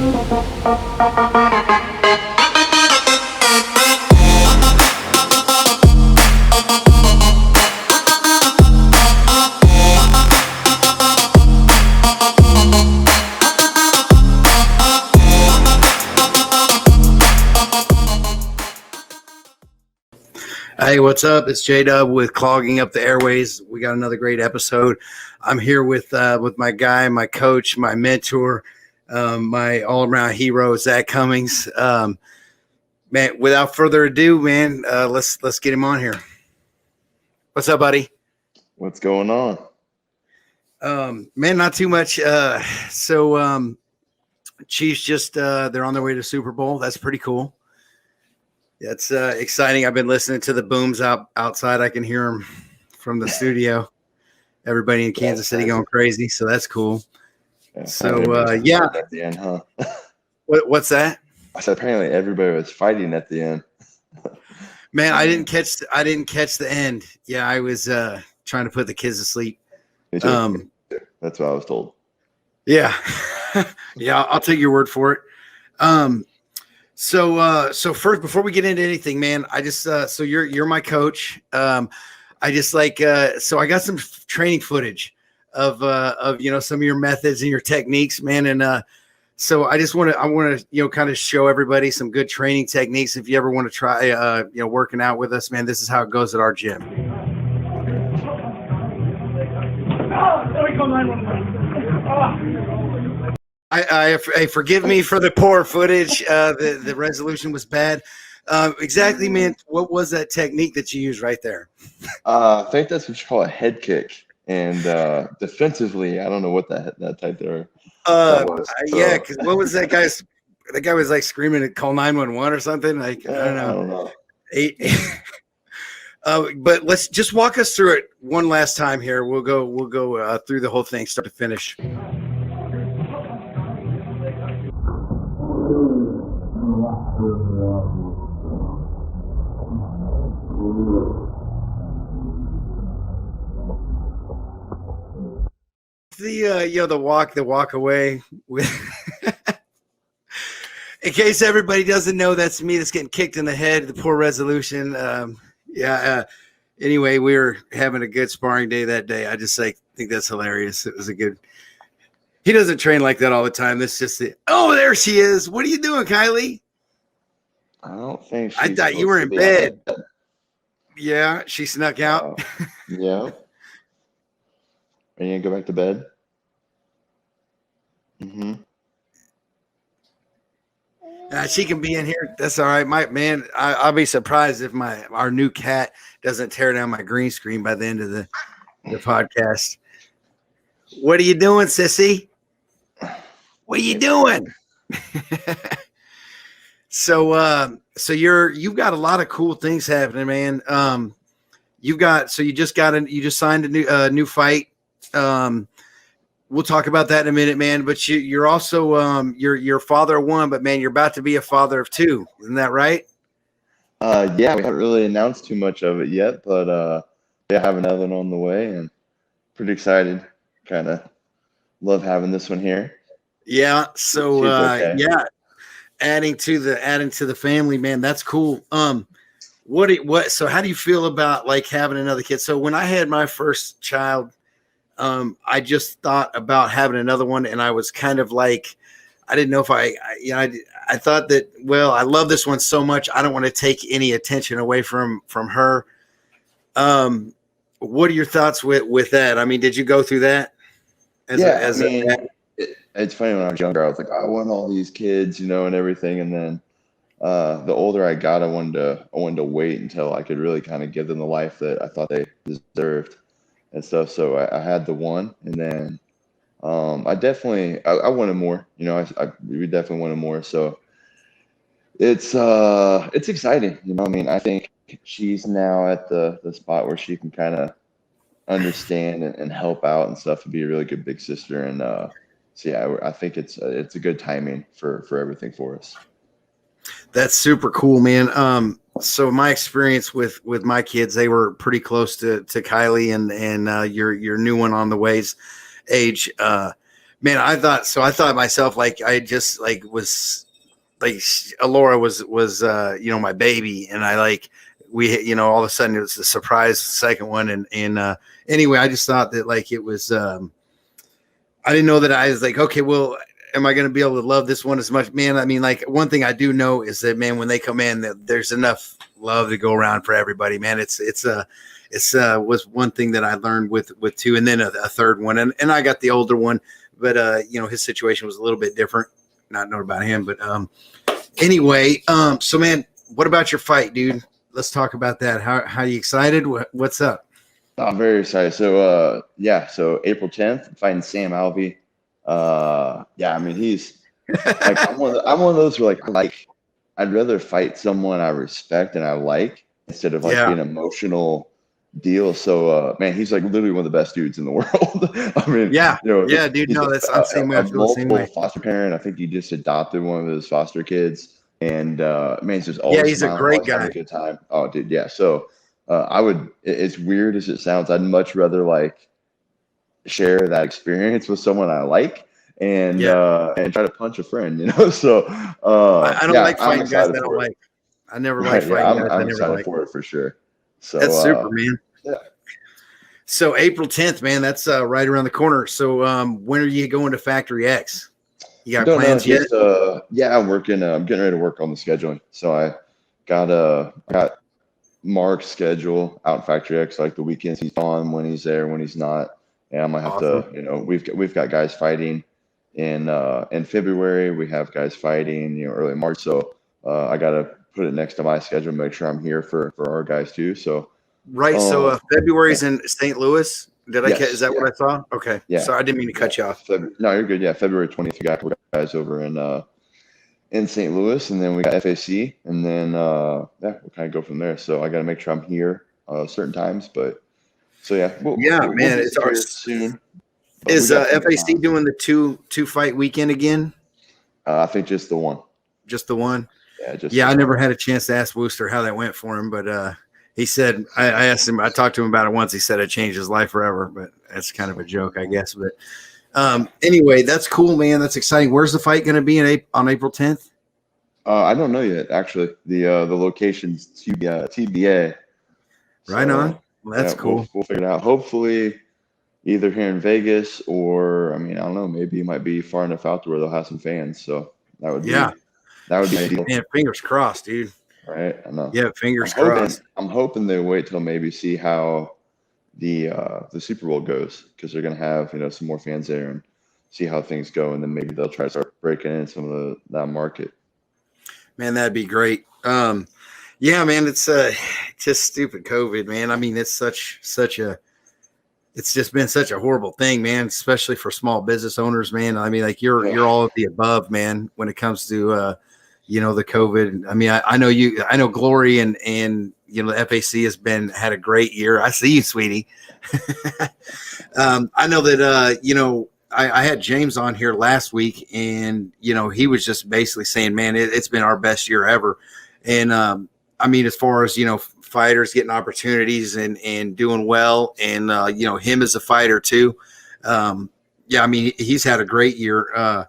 Hey, what's up? It's JW with Clogging Up the Airways. We got another great episode. I'm here with my guy, my coach, my mentor, my all-around hero, Zak Cummings. Man, without further ado, man, let's get him on here. What's up, buddy? What's going on? Man, not too much. Chiefs just they're on their way to Super Bowl. That's pretty cool. That's exciting. I've been listening to the booms outside. I can hear them from the studio. Everybody in Kansas City going crazy, so that's cool. Yeah, At the end, huh? What's that? I said apparently everybody was fighting at the end. Man, I didn't catch the end. Yeah, I was trying to put the kids to sleep. Me too. That's what I was told. Yeah. Yeah, I'll take your word for it. So first, before we get into anything, man, I just so you're my coach. I just so I got some training footage of some of your methods and your techniques, man, and so I want to kind of show everybody some good training techniques. If you ever want to try working out with us, man, this is how it goes at our gym. I forgive me for the poor footage. The resolution was bad. Exactly, man. What was that technique that you used right there? I think that's what you call a head kick. And defensively, I don't know what that type there. Was. Yeah, because what was that guy's? That guy was like screaming to call 911 or something. Like I don't know. But let's just walk us through it one last time here. We'll go through the whole thing, start to finish. The walk away with. In case everybody doesn't know, that's me that's getting kicked in the head. The poor resolution. Anyway, we were having a good sparring day that day. I just think that's hilarious. It was a good. He doesn't train like that all the time. That's just it. Oh, there she is. What are you doing, Kylie? I don't think. I thought you were in bed. Yeah, she snuck out. Yeah. Are you gonna go back to bed? Mm-hmm. She can be in here. That's all right. I'll be surprised if our new cat doesn't tear down my green screen by the end of the podcast. What are you doing, sissy? What are you doing? So you've got a lot of cool things happening, man. You just signed a new fight. We'll talk about that in a minute, man. But you're also you're father of one, but man, you're about to be a father of two. Isn't that right? Yeah, we haven't really announced too much of it yet, but I have another one on the way, and pretty excited. Kind of love having this one here. Yeah. So okay. Yeah, adding to the family, man. That's cool. So how do you feel about like having another kid? So when I had my first child, I just thought about having another one, and I was kind of like, I didn't know if I thought that, well, I love this one so much, I don't want to take any attention away from her. What are your thoughts with that? I mean, did you go through that? It's funny, when I was younger, I was like, I want all these kids, and everything. And then the older I got, I wanted to wait until I could really kind of give them the life that I thought they deserved and stuff. So I had the one, and then I definitely I wanted more. We definitely wanted more. So it's exciting. I think she's now at the spot where she can kind of understand and help out and stuff, and be a really good big sister. And I think it's a good timing for everything for us. That's super cool, man. So my experience with my kids, they were pretty close to Kylie and your new one on the way's age. Man, I thought myself, like, I just like was like Alora was my baby, and I like we all of a sudden it was a surprise second one, and anyway, I just thought that like it was I didn't know that. I was like, okay, well, am I going to be able to love this one as much? Man, I mean, like, one thing I do know is that, man, when they come in, that there's enough love to go around for everybody, man. It's was one thing that I learned with two, and then a third one, and I got the older one, but his situation was a little bit different. Not knowing about him, but anyway, so man, what about your fight, dude? Let's talk about that. How you excited? What's up? I'm very excited. So so April 10th, I'm fighting Sam Alvey. I mean, he's like I'm one of those who I'd rather fight someone I respect and I like instead of being an emotional deal. So man, he's like literally one of the best dudes in the world. I mean, dude. No, that's I'm saying a multiple foster parent. I think he just adopted one of his foster kids, and man, he's just always he's a great guy. Having a good time. Oh, dude, yeah. So it's weird as it sounds, I'd much rather like share that experience with someone I like and try to punch a friend, So I don't like fighting guys that I don't like. I never like fighting guys. I'm excited for it for sure. So that's super, man. Yeah. So April 10th, man, that's right around the corner. So when are you going to Factory X? You got plans yet? I'm working. I'm getting ready to work on the scheduling. So I got Mark's schedule out in Factory X, like the weekends he's on, when he's there, when he's not. And I might have to, we've got guys fighting in February. We have guys fighting, early March. So I got to put it next to my schedule, make sure I'm here for our guys too. So so February's in St. Louis. Is that what I saw? Okay. Yeah. So I didn't mean to cut you off. No, you're good. Yeah, February 20th. We got guys over in St. Louis, and then we got FAC, and then we'll kind of go from there. So I got to make sure I'm here certain times, but so we'll it's ours soon. Is FAC doing the two fight weekend again? I think just the one. Just the one. Yeah, I never had a chance to ask Wooster how that went for him, but he said I asked him. I talked to him about it once. He said it changed his life forever, but that's kind of a joke, I guess. But anyway, that's cool, man. That's exciting. Where's the fight going to be on April 10th? I don't know yet. Actually, the location's TBA. Right on. Well, that's cool. We'll figure it out. Hopefully, either here in Vegas or I don't know. Maybe it might be far enough out to where they'll have some fans. So that would be ideal. Man, fingers crossed, dude. Right, I know. Yeah, fingers crossed. I'm hoping they wait till maybe see how the Super Bowl goes, because they're gonna have some more fans there and see how things go, and then maybe they'll try to start breaking in some of that market. Man, that'd be great. Yeah, man, it's just stupid COVID, man. I mean, it's it's just been such a horrible thing, man, especially for small business owners, man. I mean, like you're all of the above, man, when it comes to the COVID. I mean, I know Glory and the FAC had a great year. I see you, sweetie. I know that I had James on here last week, and he was just basically saying, man, it's been our best year ever. And I mean, as far as fighters getting opportunities and doing well, and him as a fighter too. I mean, he's had a great year.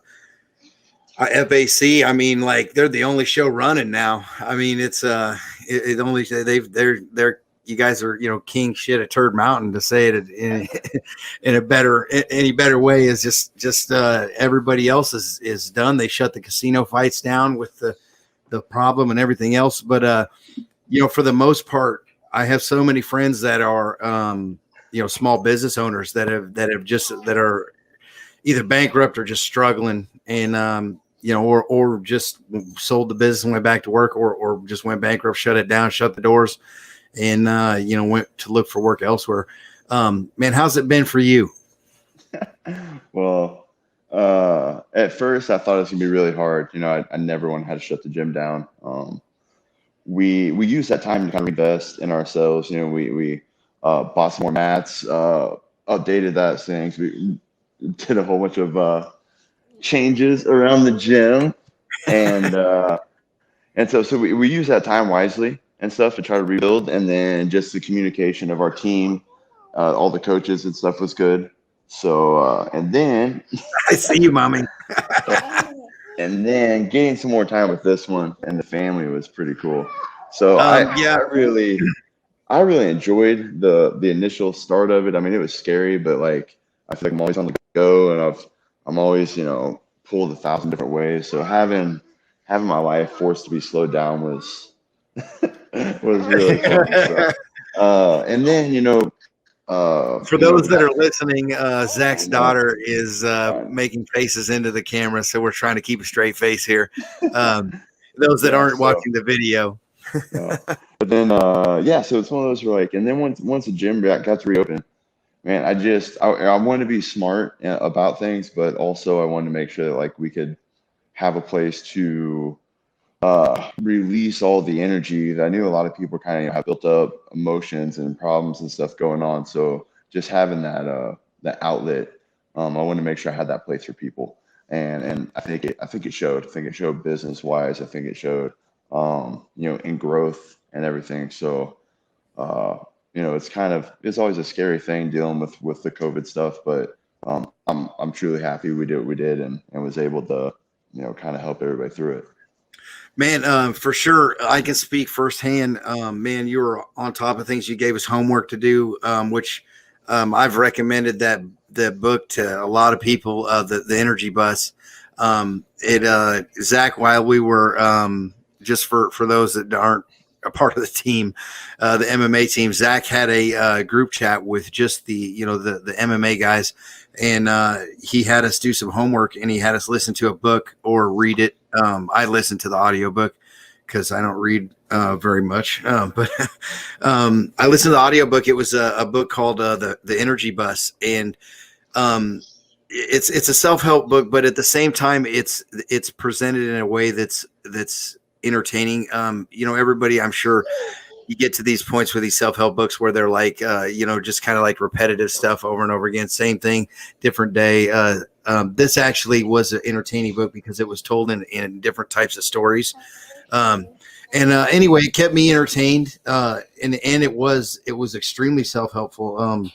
FAC, I mean, like they're the only show running now. I mean, it's they're you guys are king shit at Turd Mountain, to say it in any better way is just everybody else is done. They shut the casino fights down with the problem and everything else. But for the most part, I have so many friends that are small business owners that are either bankrupt or just struggling, and or just sold the business and went back to work, or just went bankrupt, shut it down, shut the doors, and went to look for work elsewhere. Man, how's it been for you? Well, at first I thought it was gonna be really hard. I never want to have to shut the gym down. We used that time to kind of invest in ourselves. We bought some more mats, updated that things. We did a whole bunch of changes around the gym, and so we use that time wisely and stuff to try to rebuild. And then just the communication of our team, all the coaches and stuff was good. So and then I see you, mommy. and then getting some more time with this one and the family was pretty cool. So Yeah. I really enjoyed the initial start of it. I mean, it was scary, but like I feel like I'm always on the go, and I'm always pulled 1,000 different ways. So having my life forced to be slowed down was was really fun. So, and then For those that are listening, Zak's daughter is fine. making faces into the camera, so we're trying to keep a straight face here. Those that Yeah, aren't so watching the video. but then yeah, so it's one of those where like, and then once the gym got to reopen, man, I wanted to be smart about things, but also I wanted to make sure that like we could have a place to release all the energy that I knew a lot of people kind of have built up emotions and problems and stuff going on. So just having that outlet, I wanted to make sure I had that place for people, and I think it showed. I think it showed business wise. I think it showed in growth and everything. So it's always a scary thing dealing with the COVID stuff, but I'm truly happy we did what we did and was able to kind of help everybody through it. Man, for sure, I can speak firsthand. Man, you were on top of things. You gave us homework to do, which I've recommended that book to a lot of people. The Energy Bus. Zak, while we were just for those that aren't a part of the team, the MMA team, Zak had a group chat with just the MMA guys, and he had us do some homework, and he had us listen to a book or read it. I listened to the audiobook because I don't read very much, but I listened to the audiobook. It was a book called the Energy Bus, and it's a self-help book, but at the same time, it's presented in a way that's entertaining. Everybody, I'm sure you get to these points with these self-help books where they're like, just kind of like repetitive stuff over and over again, same thing, different day. This actually was an entertaining book because it was told in different types of stories. Anyway, it kept me entertained. And it was extremely self-helpful.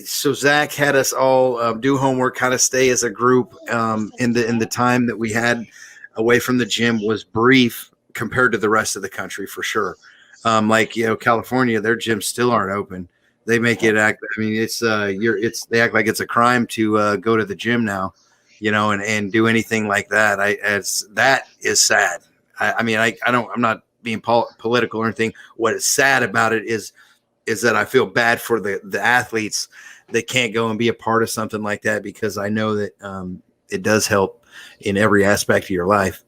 So Zak had us all do homework, kind of stay as a group. In the time that we had away from the gym was brief compared to the rest of the country, for sure. California, their gyms still aren't open. They make it act. I mean, they act like it's a crime to go to the gym now, and do anything like that. That is sad. I'm not being political or anything. What is sad about it is that I feel bad for the athletes that can't go and be a part of something like that, because I know that it does help in every aspect of your life.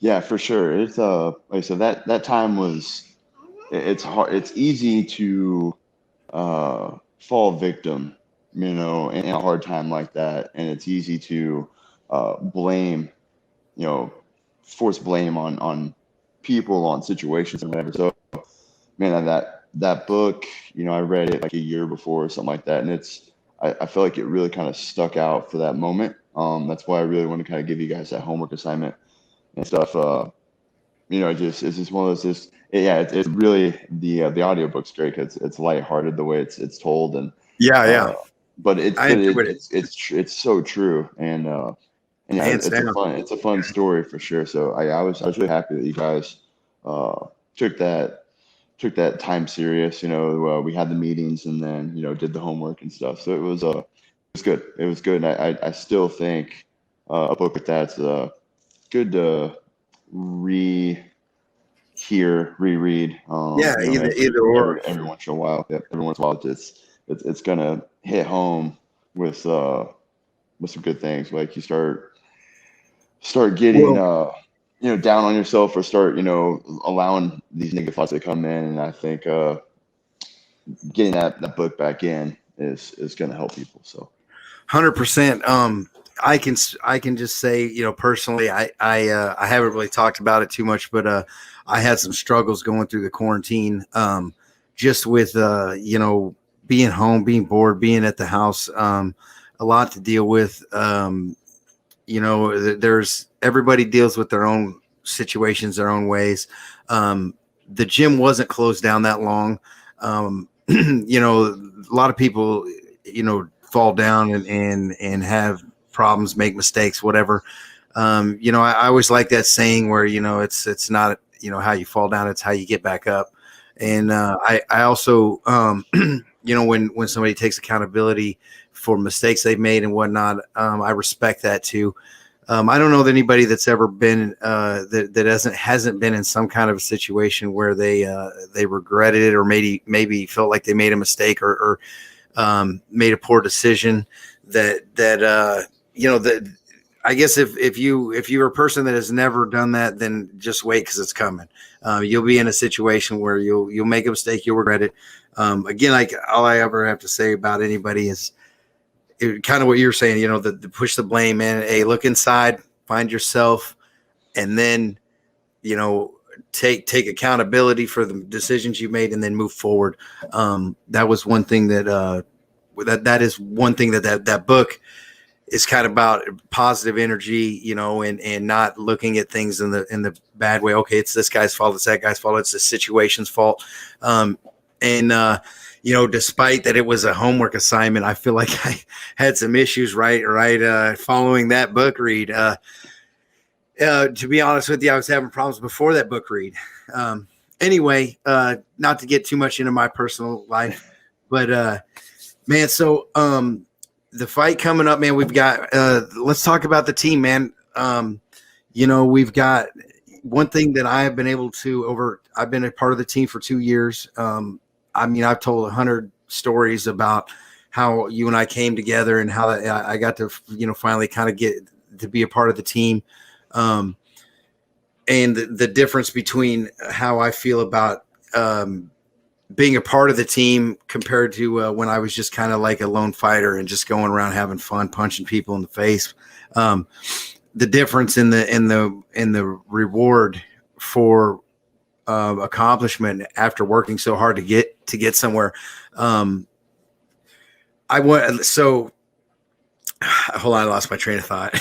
Yeah, for sure. It's like I said, that time it's hard. It's easy to fall victim, in a hard time like that, and it's easy to blame, force blame on people, on situations, and whatever. So, man, that book, I read it like a year before or something like that, and I feel like it really kind of stuck out for that moment. That's why I really want to kind of give you guys that homework assignment and stuff. It's just one of those. It's really the audiobook's great because it's lighthearted the way it's told, and Yeah. but it's so true, and yeah, Hands down. it's a fun story for sure. So I was really happy that you guys took that time serious. We had the meetings and then did the homework and stuff. So it was good. It was good, and I still think a book like that's good to reread. Yeah, either or. Every once in a while. Yeah, every once in a while, it's gonna hit home with some good things. Like you start getting down on yourself, or start allowing these negative thoughts to come in. And I think getting that book back in is gonna help people. So 100%. I can just say, personally, I haven't really talked about it too much, but I had some struggles going through the quarantine, just with being home, being bored, being at the house, a lot to deal with. There's everybody deals with their own situations, their own ways. The gym wasn't closed down that long. A lot of people, fall down and have problems, make mistakes, whatever. I always like that saying where, it's not, how you fall down, it's how you get back up. And I also, when somebody takes accountability for mistakes they've made and whatnot, I respect that too. I don't know that anybody that's ever been that hasn't been in some kind of a situation where they regretted it, or maybe felt like they made a mistake, or made a poor decision. That I guess if you're a person that has never done that, then just wait, because it's coming. You'll be in a situation where you'll make a mistake, you'll regret it. Again, like, all I ever have to say about anybody is kind of what you're saying. The push the blame, man. Hey, look inside, find yourself, and then take accountability for the decisions you made, and then move forward. That was one thing that is one thing that book is kind of about: positive energy, and not looking at things in the bad way. Okay, it's this guy's fault, it's that guy's fault, it's the situation's fault. Despite that it was a homework assignment, I feel like I had some issues following that book read. To be honest with you, I was having problems before that book read. Anyway, not to get too much into my personal life, but man, so the fight coming up, man, we've got let's talk about the team, man. We've got one thing that I have been able to I've been a part of the team for 2 years. I've told 100 stories about how you and I came together, and how I got to, finally kind of get to be a part of the team. And the difference between how I feel about being a part of the team compared to when I was just kind of like a lone fighter and just going around having fun, punching people in the face. The difference in the reward for accomplishment after working so hard to get somewhere. Hold on, I lost my train of thought.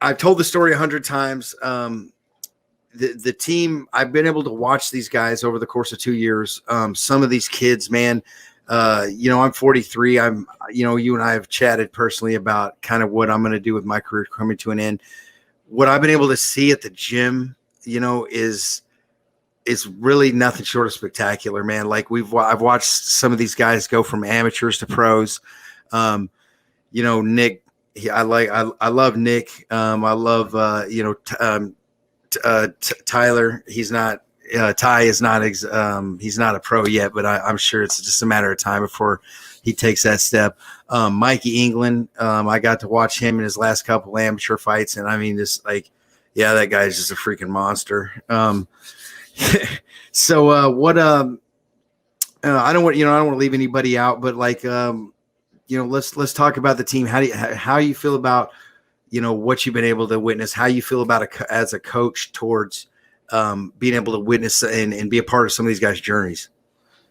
I've told the story 100 times. The team, I've been able to watch these guys over the course of 2 years. Some of these kids, man, I'm 43. You and I have chatted personally about kind of what I'm going to do with my career coming to an end. What I've been able to see at the gym, is really nothing short of spectacular, man. Like, I've watched some of these guys go from amateurs to pros. Nick, I love Nick. I love, Tyler. He's not, Ty is not, he's not a pro yet, but I'm sure it's just a matter of time before he takes that step. Mikey England, I got to watch him in his last couple amateur fights, and that guy's just a freaking monster. I don't want to leave anybody out, but let's talk about the team. How you feel about, what you've been able to witness, how you feel about as a coach towards being able to witness and be a part of some of these guys' journeys.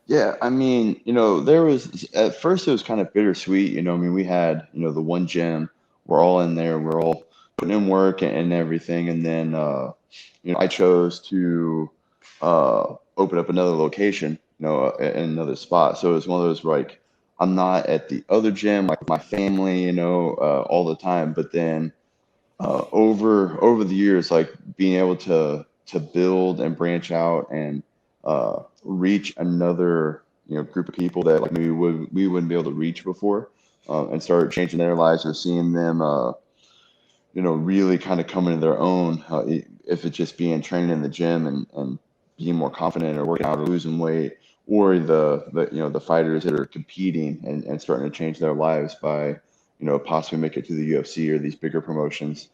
Yeah, there was, at first it was kind of bittersweet. We had, the one gym, we're all in there, we're all putting in work and everything. And then, I chose to open up another location, in another spot. So it was one of those, like, I'm not at the other gym, like my family, all the time. But then over the years, like, being able to build and branch out and reach another group of people that, like, maybe we wouldn't be able to reach before, and start changing their lives, or seeing them really kind of come into their own, if it's just being training in the gym and being more confident, or working out, or losing weight, or the fighters that are competing and starting to change their lives by possibly make it to the UFC or these bigger promotions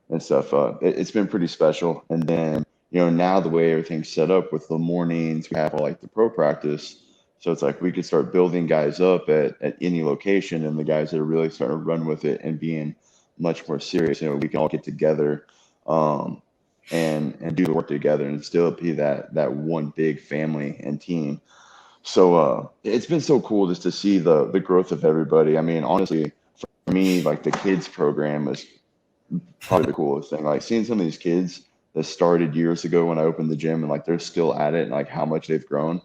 and stuff. It's been pretty special. And then now the way everything's set up with the mornings, we have all, like, the pro practice. So it's like we could start building guys up at any location, and the guys that are really starting to run with it and being much more serious, we can all get together and do the work together, and still be that one big family and team. So it's been so cool just to see the growth of everybody. Honestly, for me, like, the kids program is probably the coolest thing. Like, seeing some of these kids that started years ago when I opened the gym, and like they're still at it, and like how much they've grown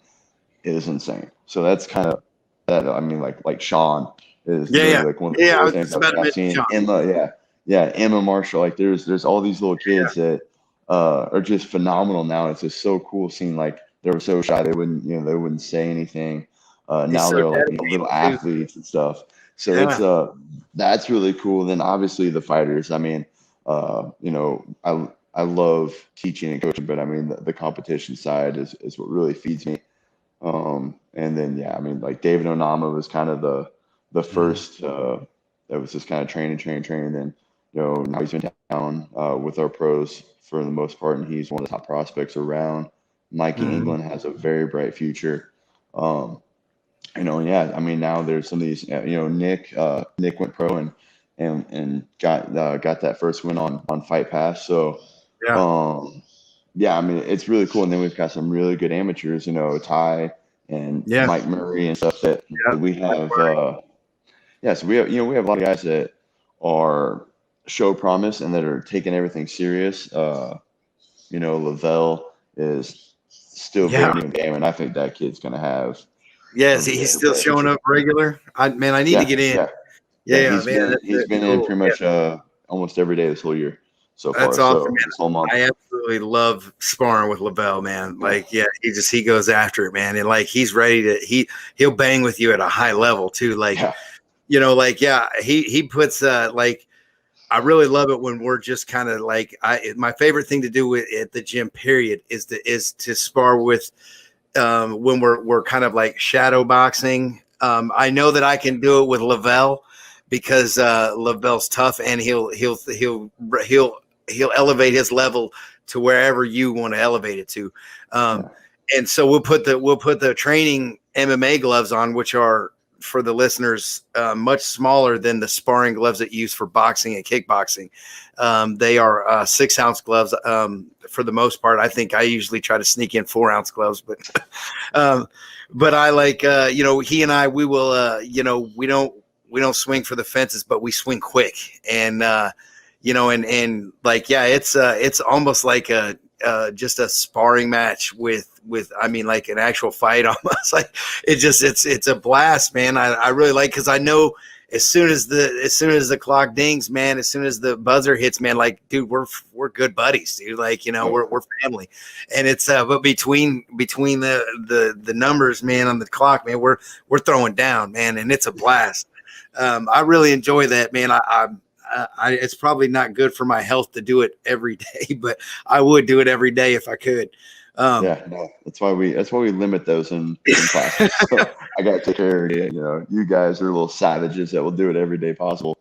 is insane. So that's kind of that. I mean, like Sean is Yeah. literally like one of the Yeah. I was coolest things just about to I've mention seen. Sean. Emma, yeah, Emma Marshall. Like there's all these little kids that are just phenomenal now. It's just so cool seeing like they were so shy they wouldn't say anything. He's Now so they're like dedicated little too. athletes and stuff. So Yeah. it's that's really cool. Then obviously the fighters. I mean, I love teaching and coaching, but I mean the competition side is what really feeds me. And then I mean like David Onama was kind of the first that was just kind of training. Then now he's been down with our pros for the most part, and he's one of the top prospects around. Mikey England has a very bright future. I mean now there's some of these Nick went pro and got that first win on Fight Pass. So I mean it's really cool. And then we've got some really good amateurs, Ty and Mike Murray and stuff that we have. So we have we have a lot of guys that are show promise and that are taking everything serious. Lavelle is still very new in the game, and I think that kid's gonna have. Yes, he's still showing up regular. I need to get in. He's been in pretty much almost every day this whole year so far. That's awesome, this whole month. I absolutely love sparring with Lavelle, man. Like, he goes after it, man, and like he's ready to he'll bang with you at a high level too. Like, he puts like. I really love it when we're just kind of like my favorite thing to do at the gym period is to spar with when we're kind of like shadow boxing. I know that I can do it with Lavelle because Lavelle's tough and he'll elevate his level to wherever you want to elevate it to. And so we'll put the training MMA gloves on, which are, for the listeners, much smaller than the sparring gloves that you use for boxing and kickboxing. They are 6-ounce gloves for the most part. I think I usually try to sneak in 4-ounce gloves, but I like, he and I, we will, we don't swing for the fences, but we swing quick. And, it's almost like just a sparring match with I mean like an actual fight almost. Like it's a blast, man. I really like, because I know as soon as the clock dings, man, as soon as the buzzer hits, man, like, dude, we're good buddies, dude. Like, we're family. And it's but between the numbers, man, on the clock, man, we're throwing down, man, and it's a blast. I really enjoy that, man. It's probably not good for my health to do it every day, but I would do it every day if I could. That's why we limit those in classes. So I got to take care of you. You guys are little savages that will do it every day possible.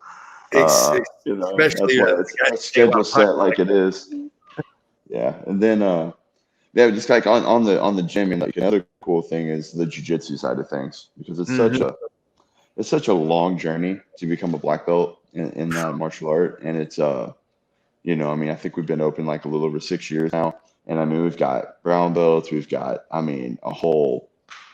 Especially that's why it's schedule set like it is. Yeah, and then just like on the gym, and like another cool thing is the jiu-jitsu side of things, because it's such a long journey to become a black belt in that martial art. And it's I mean, I think we've been open like a little over 6 years now, and I mean we've got brown belts, we've got a whole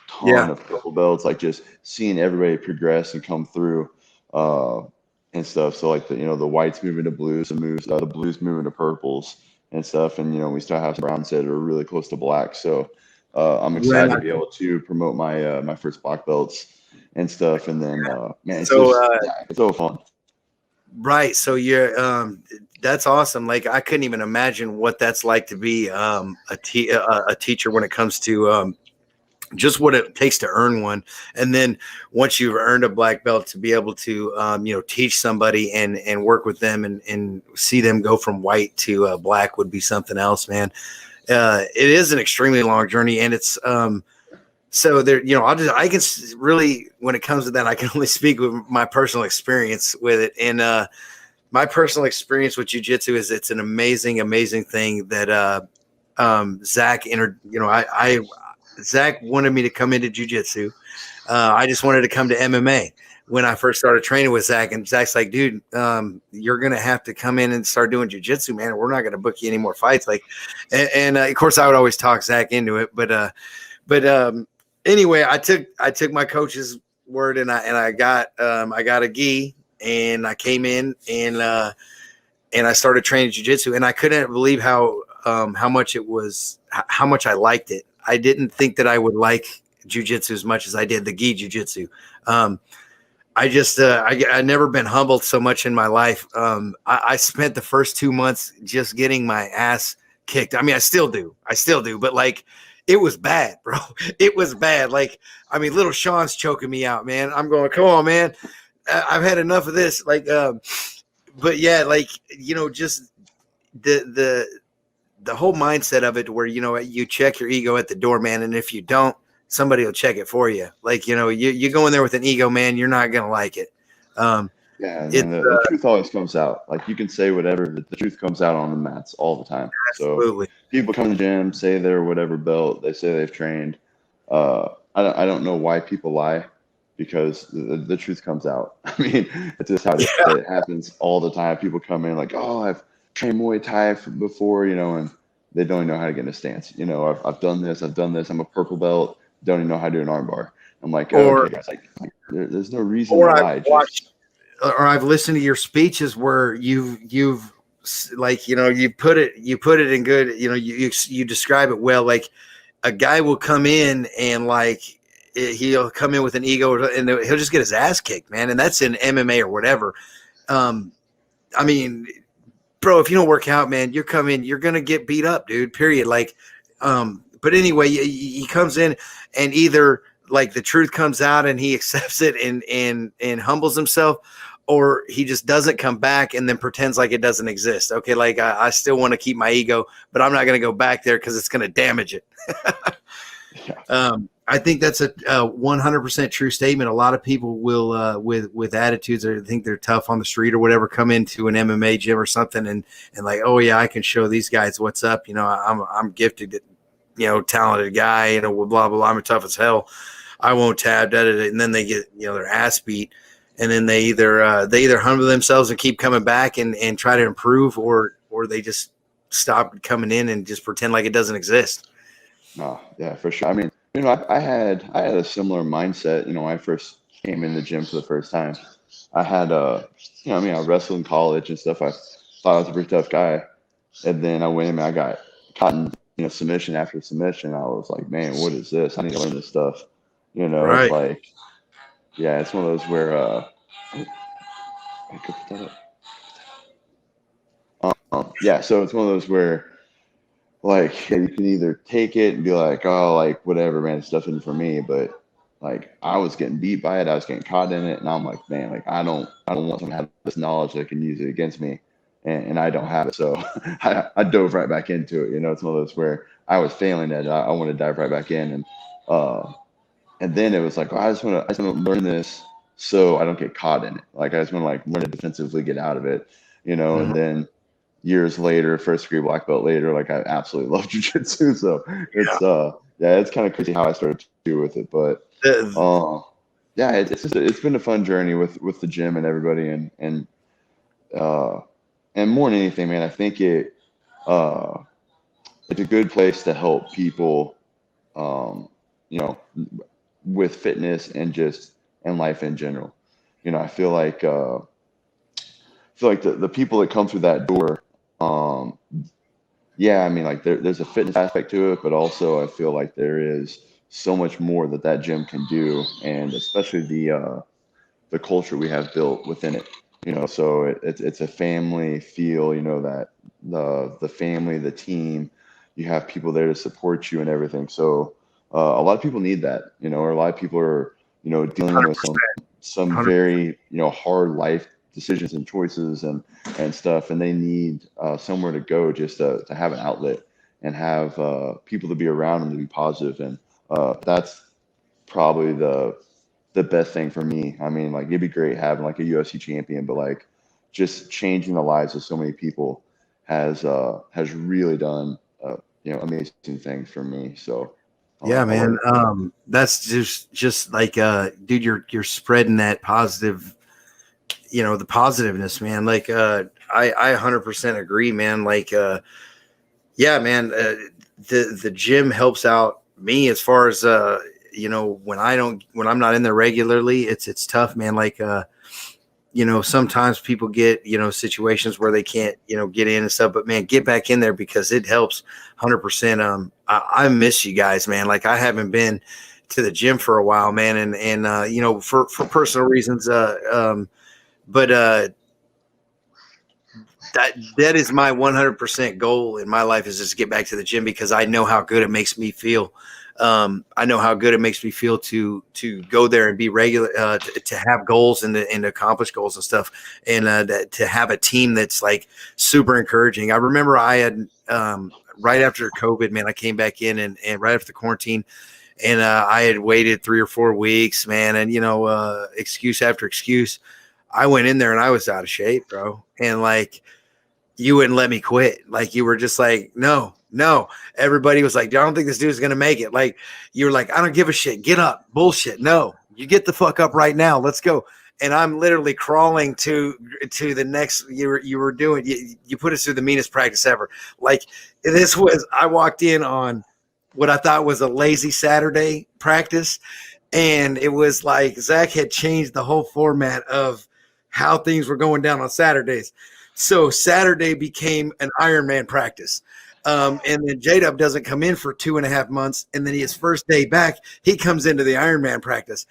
ton of purple belts, like just seeing everybody progress and come through and stuff. So like the whites moving to blues, and the blues moving to purples and stuff, and we still have some browns that are really close to black. So I'm excited to be able to promote my my first black belts and stuff. And then man, it's so fun. Right. So you're that's awesome. Like, I couldn't even imagine what that's like to be a teacher when it comes to just what it takes to earn one. And then once you've earned a black belt, to be able to teach somebody and work with them and see them go from white to black would be something else, man. It is an extremely long journey, and it's so there, I can really, when it comes to that, I can only speak with my personal experience with it. And my personal experience with jiu-jitsu is it's an amazing, amazing thing that Zak entered. Zak wanted me to come into jiu-jitsu. I just wanted to come to MMA when I first started training with Zak. And Zak's like, dude, you're going to have to come in and start doing jiu-jitsu, man. We're not going to book you any more fights. Like, and of course I would always talk Zak into it, but anyway, I took my coach's word, and I got a gi, and I came in and I started training jiu-jitsu, and I couldn't believe how how much how much I liked it. I didn't think that I would like jiu-jitsu as much as I did the gi jiu-jitsu. I never been humbled so much in my life. I spent the first 2 months just getting my ass kicked. I mean, I still do, but like, it was bad, bro. It was bad. Like, I mean, little Sean's choking me out, man. I'm going, come on, man. I've had enough of this. Like, but yeah, like, just the whole mindset of it, where, you check your ego at the door, man. And if you don't, somebody will check it for you. Like, you go in there with an ego, man, you're not going to like it. Yeah, and the truth always comes out. Like, you can say whatever, but the truth comes out on the mats all the time. Absolutely. So people come to the gym, say they're whatever belt, they say they've trained. I don't know why people lie, because the truth comes out. I mean, it's just how it happens all the time. People come in like, oh, I've trained Muay Thai before, and they don't even know how to get in a stance. I've done this. I'm a purple belt. Don't even know how to do an arm bar. I'm like, okay, guys, like there's no reason to lie. Or I've listened to your speeches where you've like, you put it in good, you describe it well. Like, a guy will come in and like, he'll come in with an ego and he'll just get his ass kicked, man. And that's in MMA or whatever. I mean, bro, if you don't work out, man, you're going to get beat up, dude, period. Like, but anyway, he comes in and either like the truth comes out and he accepts it and humbles himself, or he just doesn't come back and then pretends like it doesn't exist. Okay. Like, I still want to keep my ego, but I'm not going to go back there because it's going to damage it. I think that's a 100% true statement. A lot of people will, with attitudes, or think they're tough on the street or whatever, come into an MMA gym or something and like, oh yeah, I can show these guys what's up. I'm gifted, talented guy, blah, blah, blah. I'm tough as hell. I won't tab, and then they get, their ass beat. And then they either humble themselves and keep coming back and try to improve, or they just stop coming in and just pretend like it doesn't exist. No, yeah, for sure. I mean, I had a similar mindset, when I first came in the gym for the first time. I had I wrestled in college and stuff. I thought I was a pretty tough guy. And then I went in and I got caught in, submission after submission. I was like, man, what is this? I need to learn this stuff. Right. It's like, yeah, it's one of those where so it's one of those where, like, you can either take it and be like, oh, like, whatever, man, this stuff isn't for me. But like, I was getting beat by it, I was getting caught in it, and I'm like, man, like, I don't want someone to have this knowledge that can use it against me, and I don't have it. So I dove right back into it. It's one of those where I was failing at it. I want to dive right back in, and then it was like, I just want to learn this so I don't get caught in it. Like, I just want to like learn to defensively get out of it, Mm-hmm. And then years later, first degree black belt later, like, I absolutely love jiu-jitsu. So it's kind of crazy how I started to do with it. But it's been a fun journey with the gym and everybody, and more than anything, man, I think it's a good place to help people, with fitness and life in general. I feel like the people that come through that door, I mean, like, there's a fitness aspect to it, but also I feel like there is so much more that gym can do, and especially the culture we have built within it. So it's a family feel. That the family, the team, you have people there to support you and everything. So a lot of people need that. Or a lot of people are dealing with some 100%. very hard life decisions and choices and stuff, and they need somewhere to go, just to have an outlet and have people to be around them to be positive. And that's probably the best thing for me. I mean, like, it'd be great having like a UFC champion, but like, just changing the lives of so many people has really done amazing things for me. So yeah, man. That's just like, dude, you're spreading that positive, the positiveness, man. Like, I 100% agree, man. Like, yeah, man, the gym helps out me as far as, when I'm not in there regularly, it's tough, man. Like, sometimes people get, situations where they can't, get in and stuff, but man, get back in there because it helps 100%. I miss you guys, man. Like I haven't been to the gym for a while, man. And for personal reasons. But that is my 100% goal in my life is just get back to the gym because I know how good it makes me feel. I know how good it makes me feel to go there and be regular, to have goals and to accomplish goals and stuff, and to have a team that's like super encouraging. I remember I had right after COVID, man, I came back in and right after the quarantine, and I had waited 3 or 4 weeks, man, and excuse after excuse, I went in there and I was out of shape, bro, and like you wouldn't let me quit. Like you were just like, no. Everybody was like, I don't think this dude's gonna make it. Like you were like, I don't give a shit. Get up. Bullshit. No, you get the fuck up right now. Let's go. And I'm literally crawling to the next. You were doing. You put us through the meanest practice ever. Like this was. I walked in on what I thought was a lazy Saturday practice, and it was like Zak had changed the whole format of how things were going down on Saturdays. So Saturday became an Ironman practice. And then JW doesn't come in for 2.5 months. And then his first day back, he comes into the Ironman practice.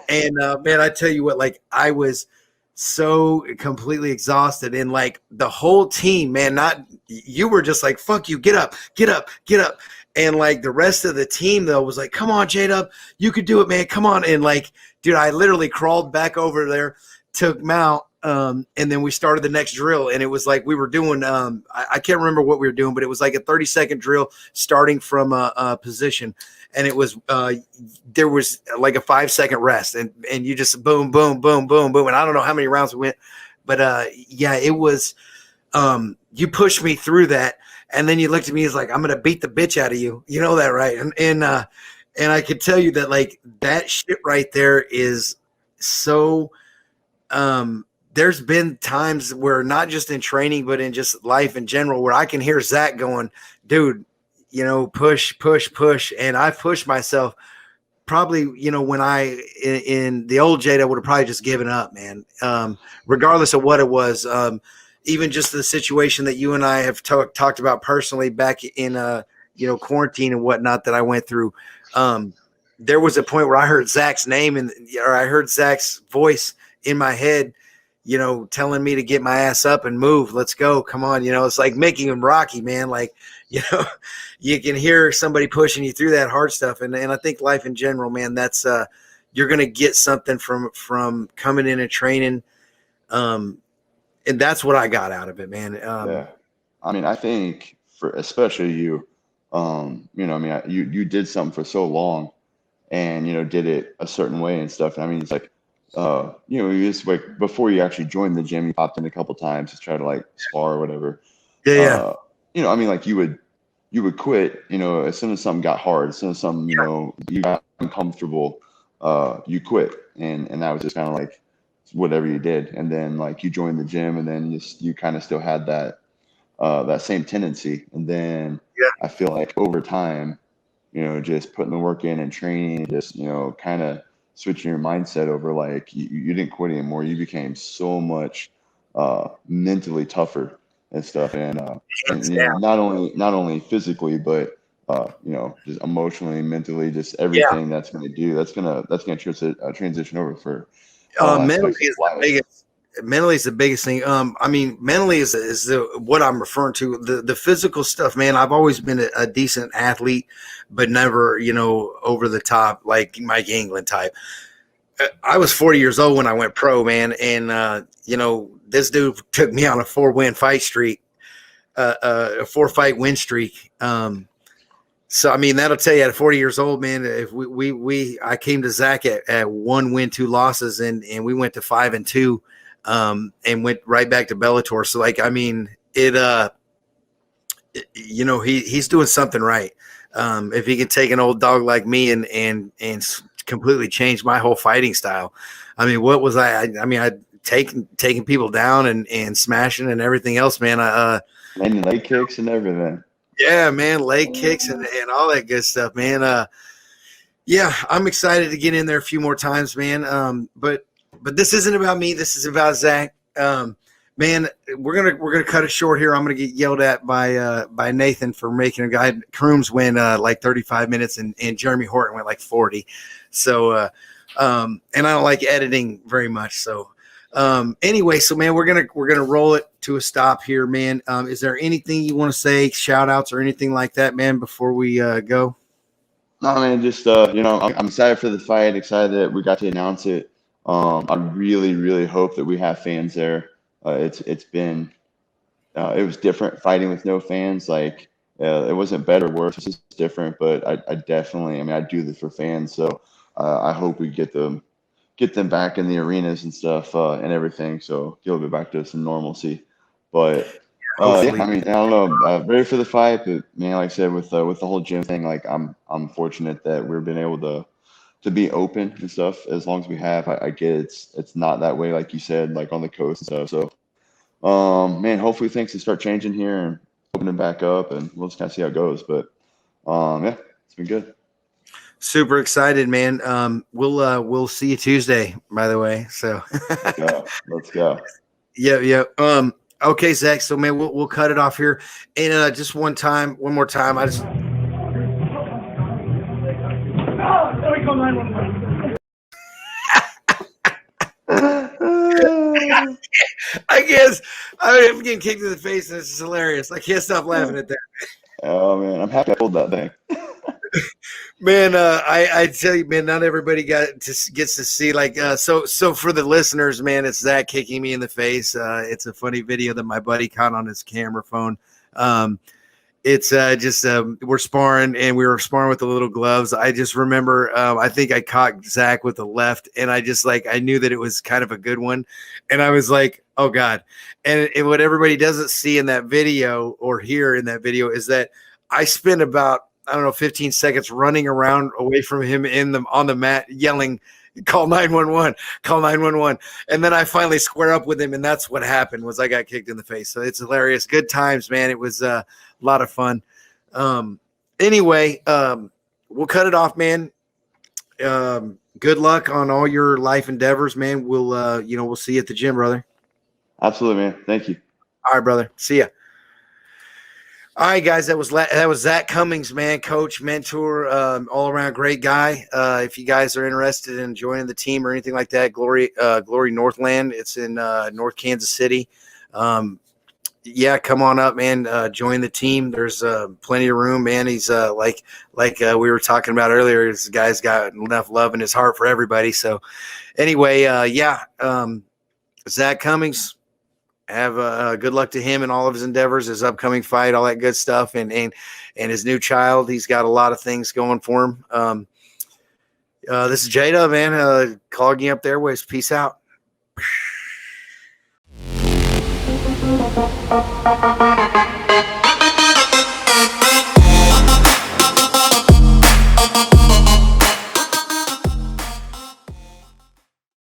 And man, I tell you what, like I was so completely exhausted. And like the whole team, man, you were just like, fuck you, get up. And like the rest of the team though was like, come on, JW, you could do it, man. Come on. And like, dude, I literally crawled back over there, took him out. And then we started the next drill, and it was like we were doing I can't remember what we were doing, but it was like a 30-second drill starting from a position, and it was there was like a 5-second rest, and you just boom, boom, boom, boom, boom, and I don't know how many rounds we went, but yeah, it was you pushed me through that, and then you looked at me as like, I'm gonna beat the bitch out of you, you know that, right? And I could tell you that like that shit right there is so there's been times where not just in training, but in just life in general, where I can hear Zak going, dude, push. And I've pushed myself probably, when in the old Jada would have probably just given up, man. Regardless of what it was, even just the situation that you and I have talked about personally back in, quarantine and whatnot that I went through. There was a point where I heard Zak's name or I heard Zak's voice in my head, telling me to get my ass up and move. Let's go. Come on. It's like Mickey and Rocky, man. Like, you can hear somebody pushing you through that hard stuff. And I think life in general, man, that's, you're going to get something from coming in and training. And that's what I got out of it, man. Yeah. I mean, I think especially you, you did something for so long and, did it a certain way and stuff. And I mean, it's like, you just like before you actually joined the gym, you popped in a couple times to try to like spar or whatever. Yeah. I mean, like you would quit, as soon as something got hard, as soon as something, you got uncomfortable, you quit. And that was just kind of like whatever you did. And then like you joined the gym and then you kind of still had that same tendency. And then I feel like over time, just putting the work in and training, just, kind of switching your mindset over, like you didn't quit anymore. You became so much mentally tougher and stuff, and not only physically, but just emotionally, mentally, just everything that's going to do. That's going to transition over for mentally is the biggest. Mentally is the biggest thing. I mean, mentally is what I'm referring to. The physical stuff, man. I've always been a decent athlete, but never, over the top like Mike England type. I was 40 years old when I went pro, man, and this dude took me on a 4-win fight streak, a 4-fight win streak. So I mean, that'll tell you at 40 years old, man. If I came to Zak at 1 win, 2 losses, and we went to 5-2. And went right back to Bellator. So like, I mean, he's doing something right. If he can take an old dog like me and completely change my whole fighting style. I mean, what was I taking people down and smashing and everything else, man. And leg kicks and everything. Yeah, man. Leg kicks and all that good stuff, man. Yeah, I'm excited to get in there a few more times, man. But but this isn't about me. This is about Zak. Man, we're gonna cut it short here. I'm gonna get yelled at by Nathan for making a guy Crooms win like 35 minutes, and Jeremy Horton went like 40. So, and I don't like editing very much. So, anyway, so man, we're gonna roll it to a stop here, man. Is there anything you want to say, shout outs or anything like that, man, before we go? No, man, just I'm excited for the fight. Excited that we got to announce it. I really, really hope that we have fans there. It's been it was different fighting with no fans. Like it wasn't better or worse. It's just different. But I definitely, I mean, I do this for fans. So I hope we get them back in the arenas and stuff and everything. So get a little bit back to some normalcy. But yeah, I mean, I don't know. Ready for the fight, but man, like I said, with the whole gym thing, like I'm fortunate that we've been able to be open and stuff as long as we have. I get it's not that way, like you said, like on the coast and stuff. So, man, hopefully things can start changing here and opening back up, and we'll just kind of see how it goes. But yeah, it's been good. Super excited, man. We'll see you Tuesday, by the way. So let's go. Yeah. Okay, Zach. So man, we'll cut it off here. And just one more time. I just I guess I'm getting kicked in the face, and this is hilarious. I can't stop laughing at that. Oh man, I'm happy I pulled that thing. Man, I tell you, man, not everybody gets to see like so for the listeners, man, it's Zach kicking me in the face. It's a funny video that my buddy caught on his camera phone. It's just we're sparring, and we were sparring with the little gloves. I just remember I think I caught Zach with the left, and I just I knew that it was kind of a good one, and I was like, oh God. And what everybody doesn't see in that video or hear in that video is that I spent about 15 seconds running around away from him on the mat yelling, call 911, call 911. And then I finally square up with him, and that's what happened was I got kicked in the face. So it's hilarious. Good times, man. It was a lot of fun. Anyway, we'll cut it off, man. Good luck on all your life endeavors, man. We'll see you at the gym, brother. Absolutely, man. Thank you. All right, brother. See ya. All right, guys, that was Zak Cummings, man, coach, mentor, all around great guy. If you guys are interested in joining the team or anything like that, Glory Northland, it's in North Kansas City. Yeah, come on up, man. Join the team. There's plenty of room, man. He's like we were talking about earlier. This guy's got enough love in his heart for everybody. So, anyway, Zak Cummings. Have good luck to him and all of his endeavors, his upcoming fight, all that good stuff, and his new child. He's got a lot of things going for him. This is JW, man. Clogging up the Airways. Peace out.